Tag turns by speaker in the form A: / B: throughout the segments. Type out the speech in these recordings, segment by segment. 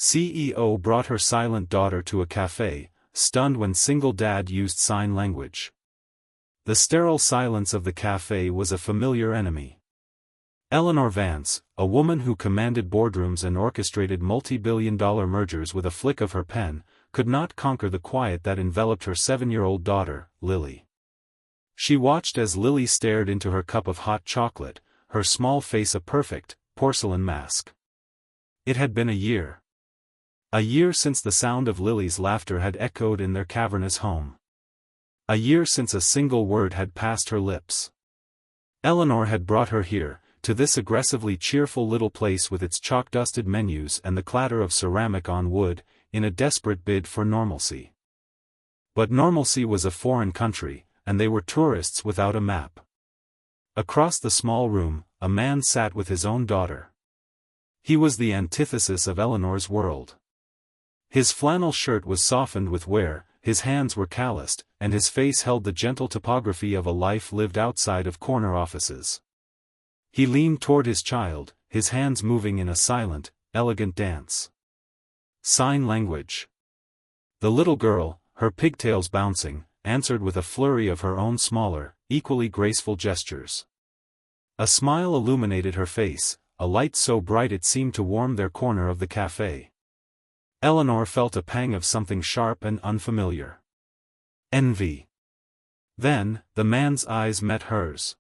A: CEO brought her silent daughter to a cafe, stunned when single dad used sign language. The sterile silence of the cafe was a familiar enemy. Eleanor Vance, a woman who commanded boardrooms and orchestrated multi-billion-dollar mergers with a flick of her pen, could not conquer the quiet that enveloped her 7-year-old daughter, Lily. She watched as Lily stared into her cup of hot chocolate, her small face a perfect, porcelain mask. It had been a year. A year since the sound of Lily's laughter had echoed in their cavernous home. A year since a single word had passed her lips. Eleanor had brought her here, to this aggressively cheerful little place with its chalk-dusted menus and the clatter of ceramic on wood, in a desperate bid for normalcy. But normalcy was a foreign country, and they were tourists without a map. Across the small room, a man sat with his own daughter. He was the antithesis of Eleanor's world. His flannel shirt was softened with wear, his hands were calloused, and his face held the gentle topography of a life lived outside of corner offices. He leaned toward his child, his hands moving in a silent, elegant dance. Sign language. The little girl, her pigtails bouncing, answered with a flurry of her own smaller, equally graceful gestures. A smile illuminated her face, a light so bright it seemed to warm their corner of the cafe. Eleanor felt a pang of something sharp and unfamiliar. Envy. Then, the man's eyes met hers.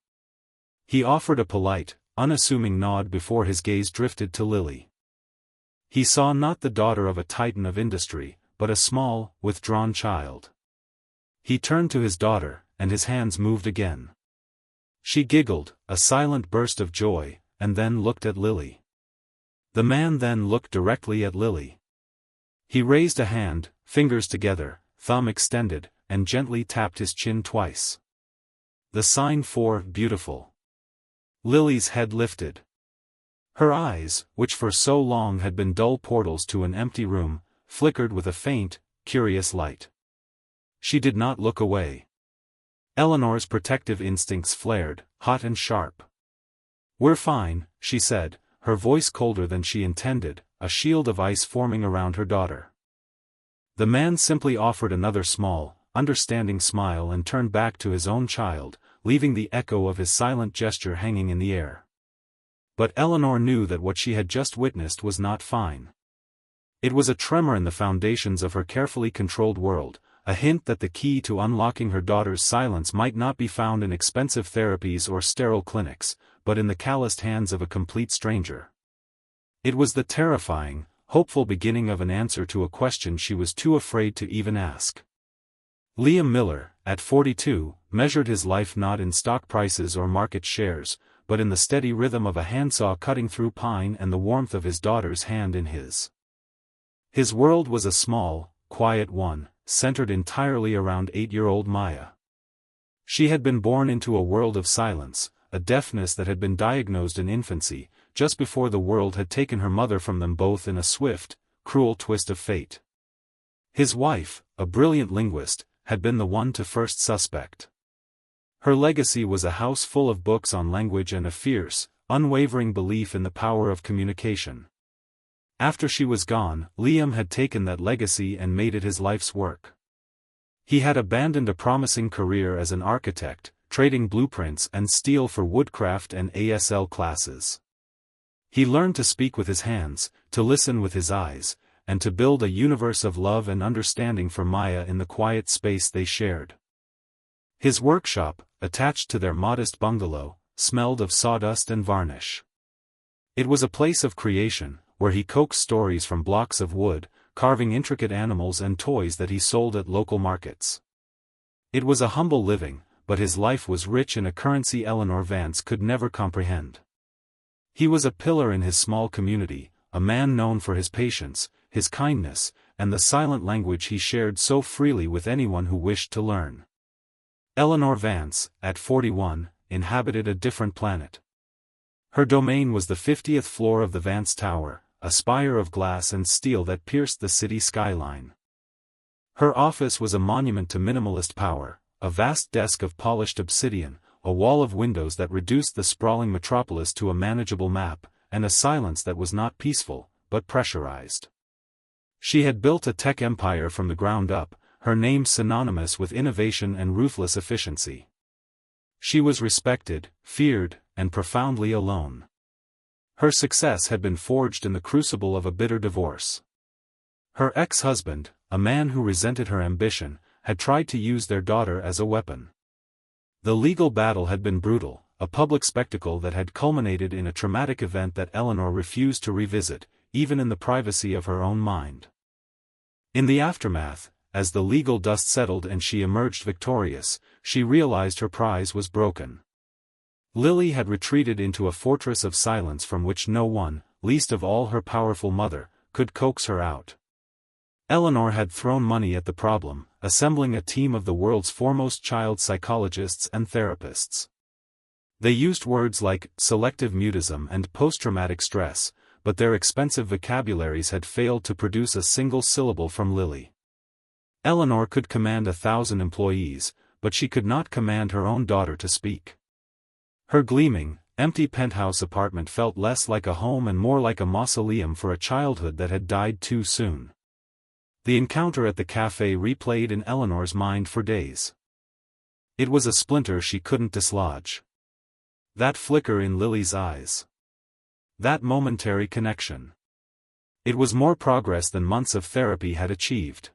A: He offered a polite, unassuming nod before his gaze drifted to Lily. He saw not the daughter of a titan of industry, but a small, withdrawn child. He turned to his daughter, and his hands moved again. She giggled, a silent burst of joy, and then looked at Lily. The man then looked directly at Lily. He raised a hand, fingers together, thumb extended, and gently tapped his chin twice. The sign for beautiful. Lily's head lifted. Her eyes, which for so long had been dull portals to an empty room, flickered with a faint, curious light. She did not look away. Eleanor's protective instincts flared, hot and sharp. "We're fine," she said, her voice colder than she intended, a shield of ice forming around her daughter. The man simply offered another small, understanding smile and turned back to his own child, leaving the echo of his silent gesture hanging in the air. But Eleanor knew that what she had just witnessed was not fine. It was a tremor in the foundations of her carefully controlled world, a hint that the key to unlocking her daughter's silence might not be found in expensive therapies or sterile clinics, but in the calloused hands of a complete stranger. It was the terrifying, hopeful beginning of an answer to a question she was too afraid to even ask. Liam Miller, at 42, measured his life not in stock prices or market shares, but in the steady rhythm of a handsaw cutting through pine and the warmth of his daughter's hand in his. His world was a small, quiet one, centered entirely around 8-year-old Maya. She had been born into a world of silence, a deafness that had been diagnosed in infancy, just before the world had taken her mother from them both in a swift, cruel twist of fate. His wife, a brilliant linguist, had been the one to first suspect. Her legacy was a house full of books on language and a fierce, unwavering belief in the power of communication. After she was gone, Liam had taken that legacy and made it his life's work. He had abandoned a promising career as an architect, trading blueprints and steel for woodcraft and ASL classes. He learned to speak with his hands, to listen with his eyes, and to build a universe of love and understanding for Maya in the quiet space they shared. His workshop, attached to their modest bungalow, smelled of sawdust and varnish. It was a place of creation, where he coaxed stories from blocks of wood, carving intricate animals and toys that he sold at local markets. It was a humble living, but his life was rich in a currency Eleanor Vance could never comprehend. He was a pillar in his small community, a man known for his patience, his kindness, and the silent language he shared so freely with anyone who wished to learn. Eleanor Vance, at 41, inhabited a different planet. Her domain was the 50th floor of the Vance Tower, a spire of glass and steel that pierced the city skyline. Her office was a monument to minimalist power, a vast desk of polished obsidian, a wall of windows that reduced the sprawling metropolis to a manageable map, and a silence that was not peaceful, but pressurized. She had built a tech empire from the ground up, her name synonymous with innovation and ruthless efficiency. She was respected, feared, and profoundly alone. Her success had been forged in the crucible of a bitter divorce. Her ex-husband, a man who resented her ambition, had tried to use their daughter as a weapon. The legal battle had been brutal, a public spectacle that had culminated in a traumatic event that Eleanor refused to revisit, even in the privacy of her own mind. In the aftermath, as the legal dust settled and she emerged victorious, she realized her prize was broken. Lily had retreated into a fortress of silence from which no one, least of all her powerful mother, could coax her out. Eleanor had thrown money at the problem, assembling a team of the world's foremost child psychologists and therapists. They used words like selective mutism and post-traumatic stress, but their expensive vocabularies had failed to produce a single syllable from Lily. Eleanor could command 1,000 employees, but she could not command her own daughter to speak. Her gleaming, empty penthouse apartment felt less like a home and more like a mausoleum for a childhood that had died too soon. The encounter at the cafe replayed in Eleanor's mind for days. It was a splinter she couldn't dislodge. That flicker in Lily's eyes. That momentary connection. It was more progress than months of therapy had achieved.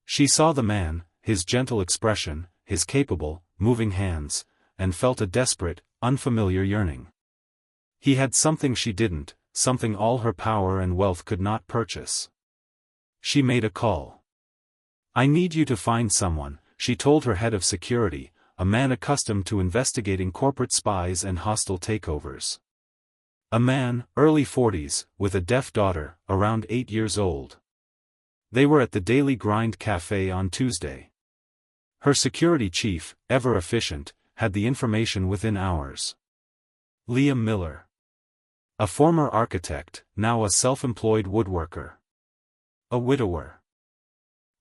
A: She saw the man, his gentle expression, his capable, moving hands, and felt a desperate, unfamiliar yearning. He had something she didn't, something all her power and wealth could not purchase. She made a call. "I need you to find someone," she told her head of security, a man accustomed to investigating corporate spies and hostile takeovers. A man, early 40s, with a deaf daughter, around 8 years old. They were at the Daily Grind Café on Tuesday. Her security chief, ever efficient, had the information within hours. Liam Miller. A former architect, now a self-employed woodworker. A widower.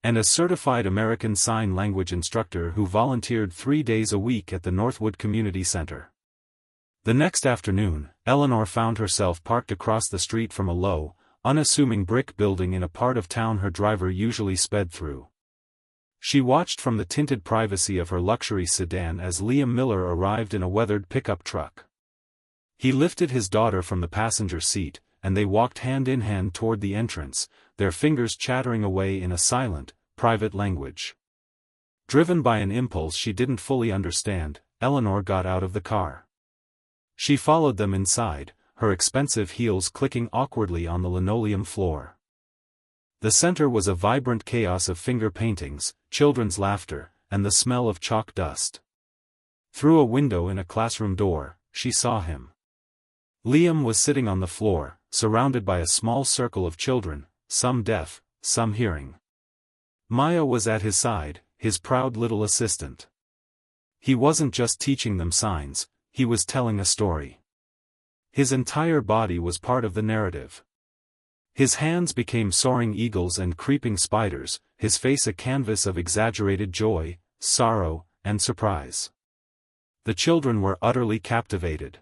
A: And a certified American Sign Language instructor who volunteered 3 days a week at the Northwood Community Center. The next afternoon, Eleanor found herself parked across the street from a low, unassuming brick building in a part of town her driver usually sped through. She watched from the tinted privacy of her luxury sedan as Liam Miller arrived in a weathered pickup truck. He lifted his daughter from the passenger seat, and they walked hand in hand toward the entrance, their fingers chattering away in a silent, private language. Driven by an impulse she didn't fully understand, Eleanor got out of the car. She followed them inside, her expensive heels clicking awkwardly on the linoleum floor. The center was a vibrant chaos of finger paintings, children's laughter, and the smell of chalk dust. Through a window in a classroom door, she saw him. Liam was sitting on the floor, surrounded by a small circle of children, some deaf, some hearing. Maya was at his side, his proud little assistant. He wasn't just teaching them signs, he was telling a story. His entire body was part of the narrative. His hands became soaring eagles and creeping spiders, his face a canvas of exaggerated joy, sorrow, and surprise. The children were utterly captivated.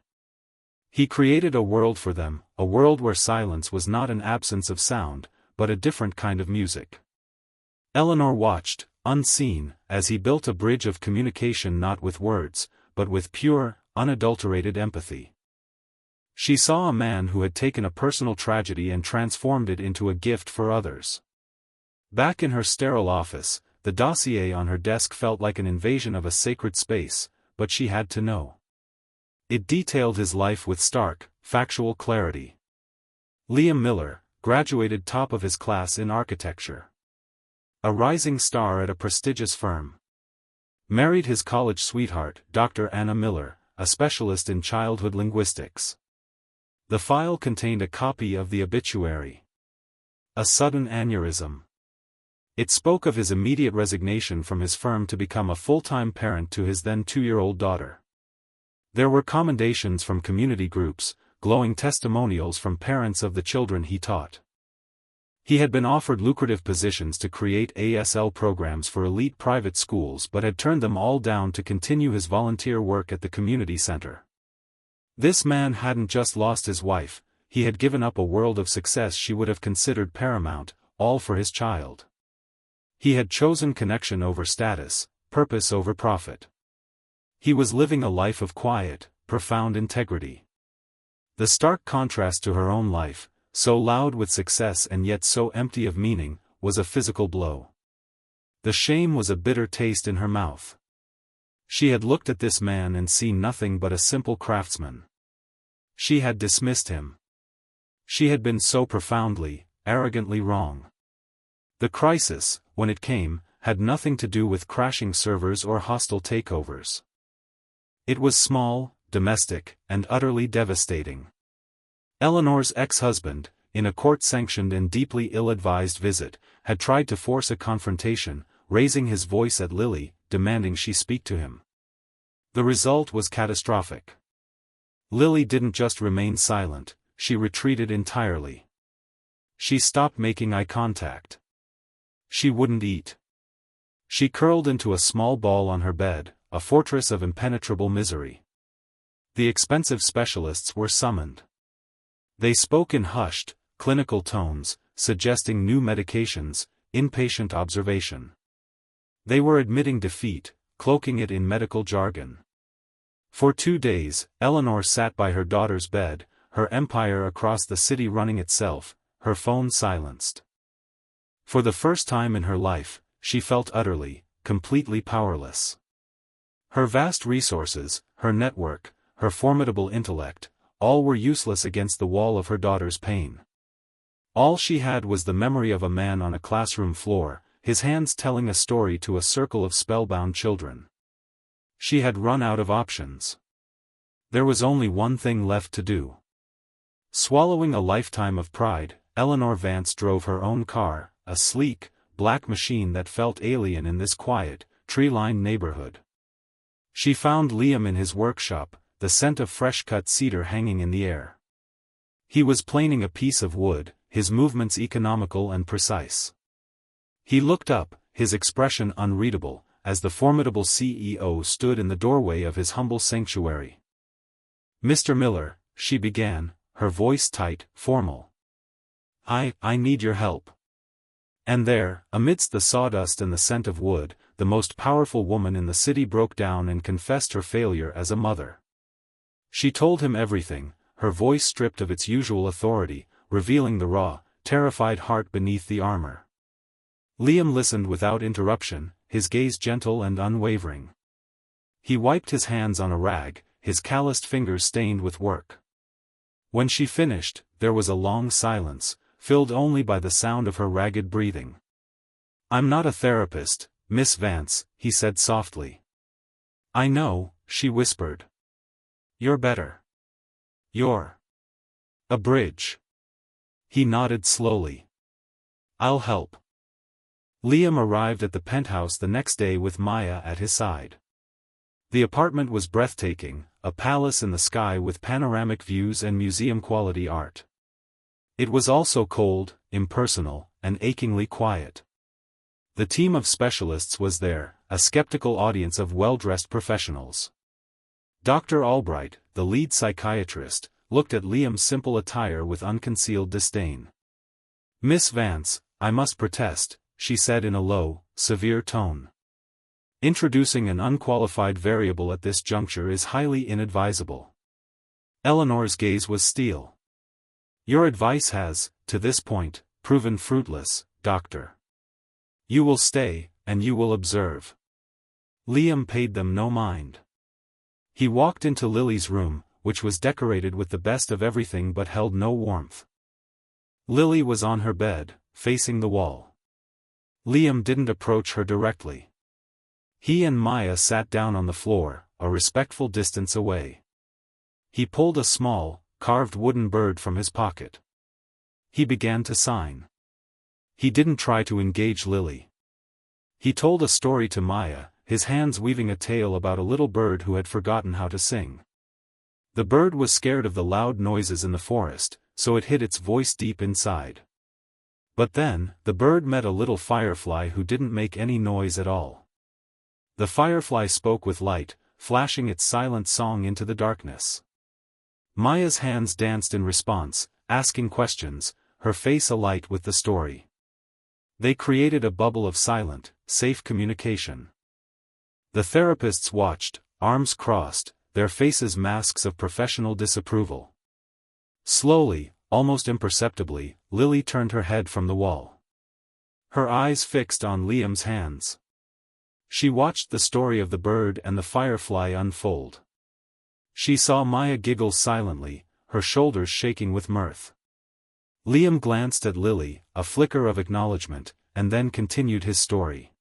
A: He created a world for them, a world where silence was not an absence of sound, but a different kind of music. Eleanor watched, unseen, as he built a bridge of communication not with words, but with pure, unadulterated empathy. She saw a man who had taken a personal tragedy and transformed it into a gift for others. Back in her sterile office, the dossier on her desk felt like an invasion of a sacred space, but she had to know. It detailed his life with stark, factual clarity. Liam Miller, graduated top of his class in architecture. A rising star at a prestigious firm. Married his college sweetheart, Dr. Anna Miller, a specialist in childhood linguistics. The file contained a copy of the obituary. A sudden aneurysm. It spoke of his immediate resignation from his firm to become a full-time parent to his then 2-year-old daughter. There were commendations from community groups, glowing testimonials from parents of the children he taught. He had been offered lucrative positions to create ASL programs for elite private schools but had turned them all down to continue his volunteer work at the community center. This man hadn't just lost his wife, he had given up a world of success she would have considered paramount, all for his child. He had chosen connection over status, purpose over profit. He was living a life of quiet, profound integrity. The stark contrast to her own life, so loud with success and yet so empty of meaning, was a physical blow. The shame was a bitter taste in her mouth. She had looked at this man and seen nothing but a simple craftsman. She had dismissed him. She had been so profoundly, arrogantly wrong. The crisis, when it came, had nothing to do with crashing servers or hostile takeovers. It was small, domestic, and utterly devastating. Eleanor's ex-husband, in a court-sanctioned and deeply ill-advised visit, had tried to force a confrontation, raising his voice at Lily, demanding she speak to him. The result was catastrophic. Lily didn't just remain silent, she retreated entirely. She stopped making eye contact. She wouldn't eat. She curled into a small ball on her bed, a fortress of impenetrable misery. The expensive specialists were summoned. They spoke in hushed, clinical tones, suggesting new medications, inpatient observation. They were admitting defeat, cloaking it in medical jargon. For 2 days, Eleanor sat by her daughter's bed, her empire across the city running itself, her phone silenced. For the first time in her life, she felt utterly, completely powerless. Her vast resources, her network, her formidable intellect, all were useless against the wall of her daughter's pain. All she had was the memory of a man on a classroom floor, his hands telling a story to a circle of spellbound children. She had run out of options. There was only one thing left to do. Swallowing a lifetime of pride, Eleanor Vance drove her own car, a sleek, black machine that felt alien in this quiet, tree-lined neighborhood. She found Liam in his workshop, the scent of fresh-cut cedar hanging in the air. He was planing a piece of wood, his movements economical and precise. He looked up, his expression unreadable, as the formidable CEO stood in the doorway of his humble sanctuary. "Mr. Miller," she began, her voice tight, formal. I need your help." And there, amidst the sawdust and the scent of wood, the most powerful woman in the city broke down and confessed her failure as a mother. She told him everything, her voice stripped of its usual authority, revealing the raw, terrified heart beneath the armor. Liam listened without interruption, his gaze gentle and unwavering. He wiped his hands on a rag, his calloused fingers stained with work. When she finished, there was a long silence, filled only by the sound of her ragged breathing. "I'm not a therapist, Miss Vance," he said softly. "I know," she whispered. "You're better. You're a bridge." He nodded slowly. "I'll help." Liam arrived at the penthouse the next day with Maya at his side. The apartment was breathtaking, a palace in the sky with panoramic views and museum-quality art. It was also cold, impersonal, and achingly quiet. The team of specialists was there, a skeptical audience of well-dressed professionals. Dr. Albright, the lead psychiatrist, looked at Liam's simple attire with unconcealed disdain. "Miss Vance, I must protest," she said in a low, severe tone. "Introducing an unqualified variable at this juncture is highly inadvisable." Eleanor's gaze was steel. "Your advice has, to this point, proven fruitless, Doctor. You will stay, and you will observe." Liam paid them no mind. He walked into Lily's room, which was decorated with the best of everything but held no warmth. Lily was on her bed, facing the wall. Liam didn't approach her directly. He and Maya sat down on the floor, a respectful distance away. He pulled a small, carved wooden bird from his pocket. He began to sign. He didn't try to engage Lily. He told a story to Maya, his hands weaving a tale about a little bird who had forgotten how to sing. The bird was scared of the loud noises in the forest, so it hid its voice deep inside. But then, the bird met a little firefly who didn't make any noise at all. The firefly spoke with light, flashing its silent song into the darkness. Maya's hands danced in response, asking questions, her face alight with the story. They created a bubble of silent, safe communication. The therapists watched, arms crossed, their faces masks of professional disapproval. Slowly, almost imperceptibly, Lily turned her head from the wall. Her eyes fixed on Liam's hands. She watched the story of the bird and the firefly unfold. She saw Maya giggle silently, her shoulders shaking with mirth. Liam glanced at Lily, a flicker of acknowledgement, and then continued his story.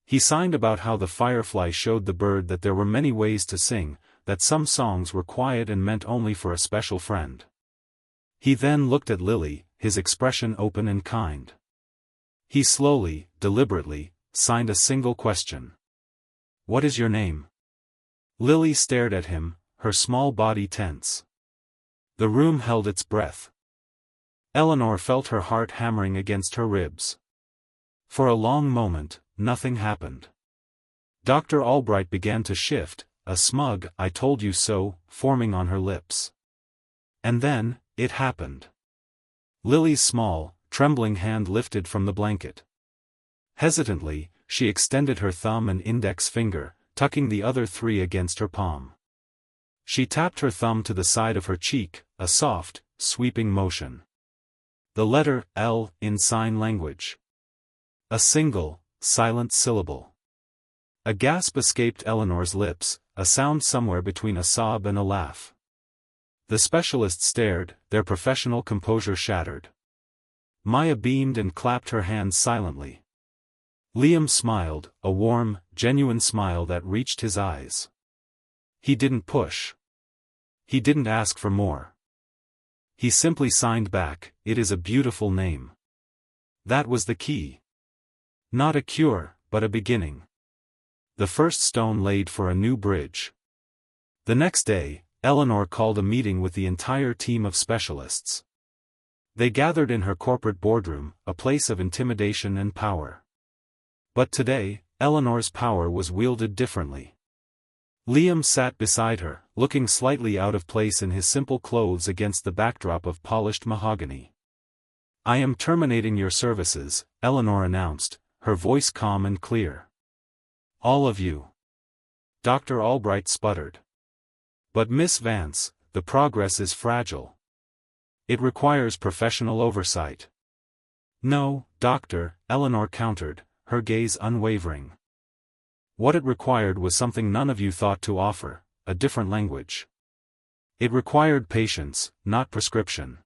A: He signed about how the firefly showed the bird that there were many ways to sing, that some songs were quiet and meant only for a special friend. He then looked at Lily, his expression open and kind. He slowly, deliberately, signed a single question. "What is your name?" Lily stared at him, her small body tense. The room held its breath. Eleanor felt her heart hammering against her ribs. For a long moment, nothing happened. Dr. Albright began to shift, a smug "I told you so" forming on her lips. And then, it happened. Lily's small, trembling hand lifted from the blanket. Hesitantly, she extended her thumb and index finger, tucking the other three against her palm. She tapped her thumb to the side of her cheek, a soft, sweeping motion. The letter L in sign language. A single, silent syllable. A gasp escaped Eleanor's lips, a sound somewhere between a sob and a laugh. The specialists stared, their professional composure shattered. Maya beamed and clapped her hands silently. Liam smiled, a warm, genuine smile that reached his eyes. He didn't push. He didn't ask for more. He simply signed back, "It is a beautiful name." That was the key. Not a cure, but a beginning. The first stone laid for a new bridge. The next day, Eleanor called a meeting with the entire team of specialists. They gathered in her corporate boardroom, a place of intimidation and power. But today, Eleanor's power was wielded differently. Liam sat beside her, looking slightly out of place in his simple clothes against the backdrop of polished mahogany. "I am terminating your services," Eleanor announced, her voice calm and clear. "All of you." Dr. Albright sputtered. "But Miss Vance, the progress is fragile. It requires professional oversight." "No, doctor," Eleanor countered, her gaze unwavering. "What it required was something none of you thought to offer, a different language. It required patience, not prescription.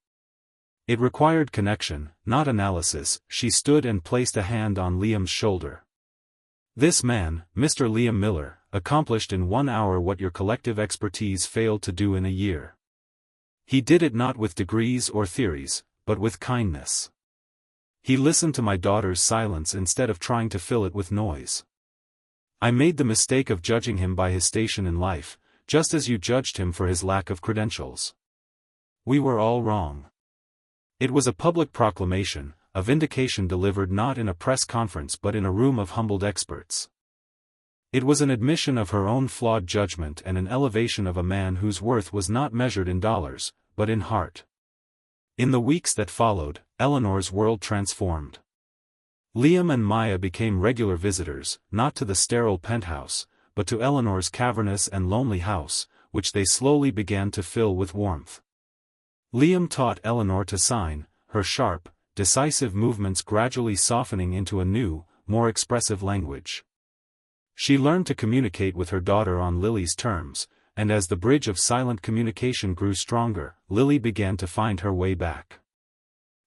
A: It required connection, not analysis." She stood and placed a hand on Liam's shoulder. "This man, Mr. Liam Miller, accomplished in 1 hour what your collective expertise failed to do in a year. He did it not with degrees or theories, but with kindness. He listened to my daughter's silence instead of trying to fill it with noise. I made the mistake of judging him by his station in life, just as you judged him for his lack of credentials. We were all wrong. It was a public proclamation, a vindication delivered not in a press conference but in a room of humbled experts. It was an admission of her own flawed judgment and an elevation of a man whose worth was not measured in dollars, but in heart." In the weeks that followed, Eleanor's world transformed. Liam and Maya became regular visitors, not to the sterile penthouse, but to Eleanor's cavernous and lonely house, which they slowly began to fill with warmth. Liam taught Eleanor to sign, her sharp, decisive movements gradually softening into a new, more expressive language. She learned to communicate with her daughter on Lily's terms, and as the bridge of silent communication grew stronger, Lily began to find her way back.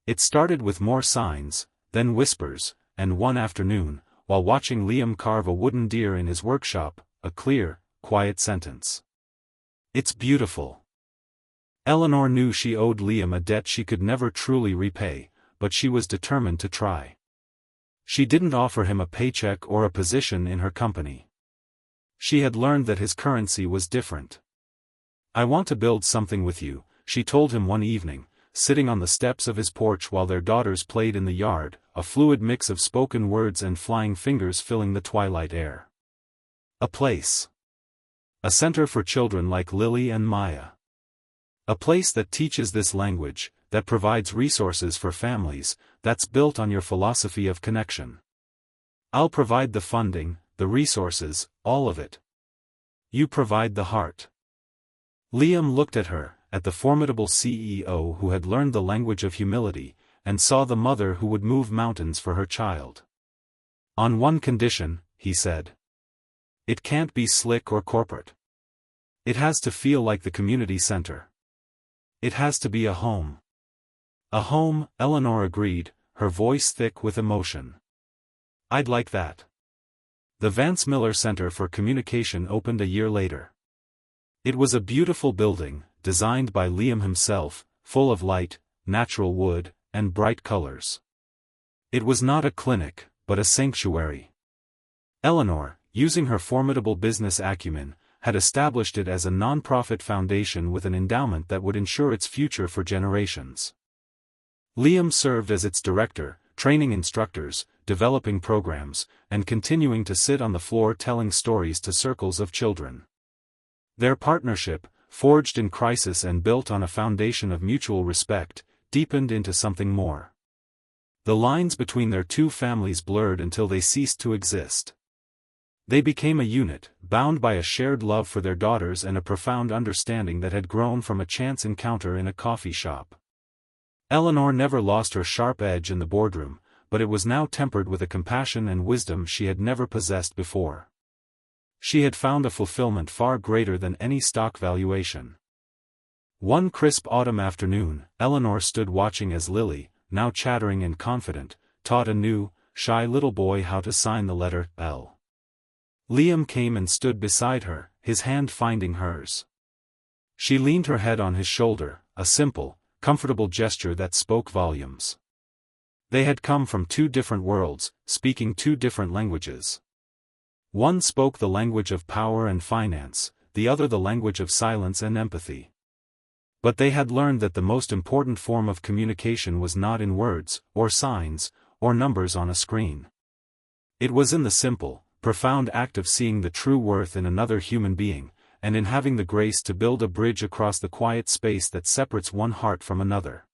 A: It started with more signs, then whispers, and one afternoon, while watching Liam carve a wooden deer in his workshop, a clear, quiet sentence. "It's beautiful." Eleanor knew she owed Liam a debt she could never truly repay, but she was determined to try. She didn't offer him a paycheck or a position in her company. She had learned that his currency was different. "I want to build something with you," she told him one evening, sitting on the steps of his porch while their daughters played in the yard, a fluid mix of spoken words and flying fingers filling the twilight air. A place. A center for children like Lily and Maya. A place that teaches this language, that provides resources for families, that's built on your philosophy of connection. I'll provide the funding, the resources, all of it. You provide the heart." Liam looked at her, at the formidable CEO who had learned the language of humility, and saw the mother who would move mountains for her child. "On one condition," he said. "It can't be slick or corporate. It has to feel like the community center. It has to be a home." "A home," Eleanor agreed, her voice thick with emotion. "I'd like that." The Vance Miller Center for Communication opened a year later. It was a beautiful building, designed by Liam himself, full of light, natural wood, and bright colors. It was not a clinic, but a sanctuary. Eleanor, using her formidable business acumen, had established it as a non-profit foundation with an endowment that would ensure its future for generations. Liam served as its director, training instructors, developing programs, and continuing to sit on the floor telling stories to circles of children. Their partnership, forged in crisis and built on a foundation of mutual respect, deepened into something more. The lines between their two families blurred until they ceased to exist. They became a unit, bound by a shared love for their daughters and a profound understanding that had grown from a chance encounter in a coffee shop. Eleanor never lost her sharp edge in the boardroom, but it was now tempered with a compassion and wisdom she had never possessed before. She had found a fulfillment far greater than any stock valuation. One crisp autumn afternoon, Eleanor stood watching as Lily, now chattering and confident, taught a new, shy little boy how to sign the letter L. Liam came and stood beside her, his hand finding hers. She leaned her head on his shoulder, a simple, comfortable gesture that spoke volumes. They had come from two different worlds, speaking two different languages. One spoke the language of power and finance, the other the language of silence and empathy. But they had learned that the most important form of communication was not in words, or signs, or numbers on a screen. It was in the simple, profound act of seeing the true worth in another human being, and in having the grace to build a bridge across the quiet space that separates one heart from another.